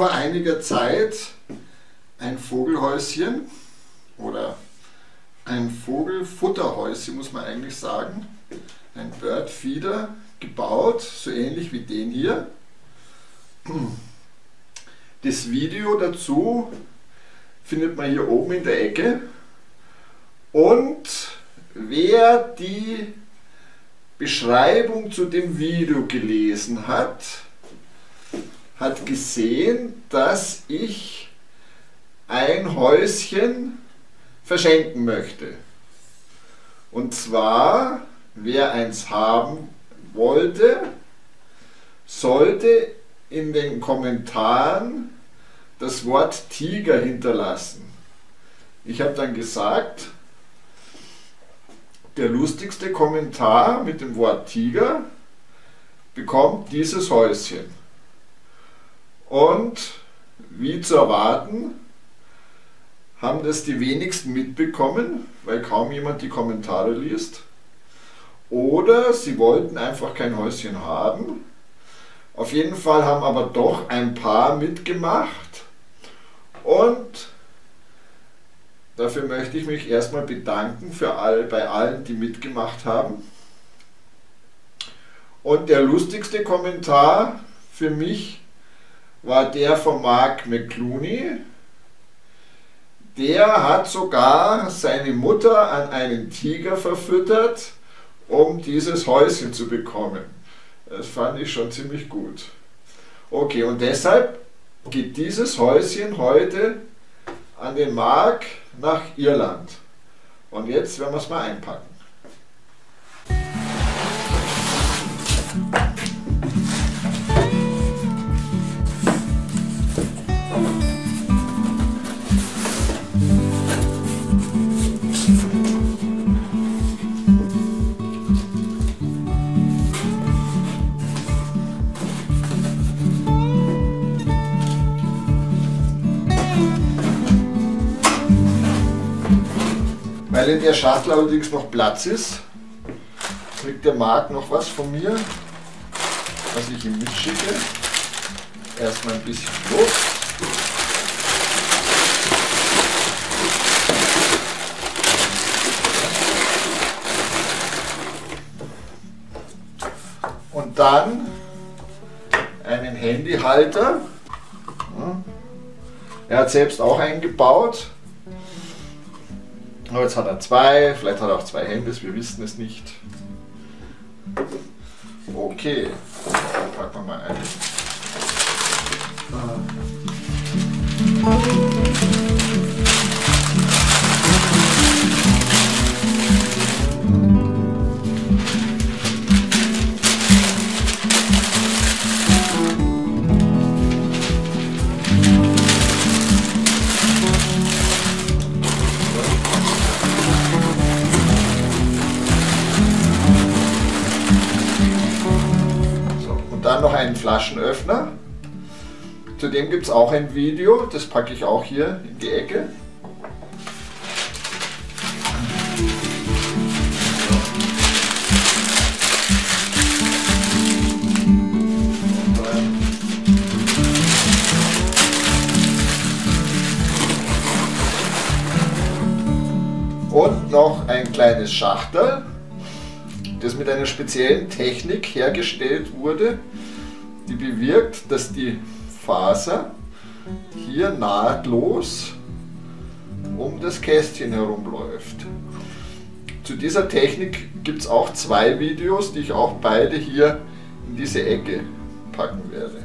vor einiger Zeit ein Vogelhäuschen oder ein Vogelfutterhäuschen, muss man eigentlich sagen, ein Birdfeeder gebaut, so ähnlich wie den hier. Das Video dazu findet man hier oben in der Ecke, und wer die Beschreibung zu dem Video gelesen hat, hat gesehen, dass ich ein Häuschen verschenken möchte. Und zwar, wer eins haben wollte, sollte in den Kommentaren das Wort Tiger hinterlassen. Ich habe dann gesagt, der lustigste Kommentar mit dem Wort Tiger bekommt dieses Häuschen. Und wie zu erwarten, haben das die wenigsten mitbekommen, weil kaum jemand die Kommentare liest. Oder sie wollten einfach kein Häuschen haben. Auf jeden Fall haben aber doch ein paar mitgemacht. Und dafür möchte ich mich erstmal bedanken bei allen, die mitgemacht haben. Und der lustigste Kommentar für mich war der von Mark McClooney. Der hat sogar seine Mutter an einen Tiger verfüttert, um dieses Häuschen zu bekommen. Das fand ich schon ziemlich gut. Okay, und deshalb geht dieses Häuschen heute an den Mark nach Irland. Und jetzt werden wir es mal einpacken. Weil in der Schachtel allerdings noch Platz ist, kriegt der Marc noch was von mir, was ich ihm mitschicke. Erstmal ein bisschen Luft. Und dann einen Handyhalter. Er hat selbst auch einen gebaut. Aber jetzt hat er zwei, vielleicht hat er auch zwei Handys, wir wissen es nicht. Okay, dann packen wir mal ein. Dann noch einen Flaschenöffner. Zudem gibt es auch ein Video, das packe ich auch hier in die Ecke. Und noch ein kleines Schachtel, das mit einer speziellen Technik hergestellt wurde, die bewirkt, dass die Faser hier nahtlos um das Kästchen herumläuft. Zu dieser Technik gibt es auch zwei Videos, die ich auch beide hier in diese Ecke packen werde.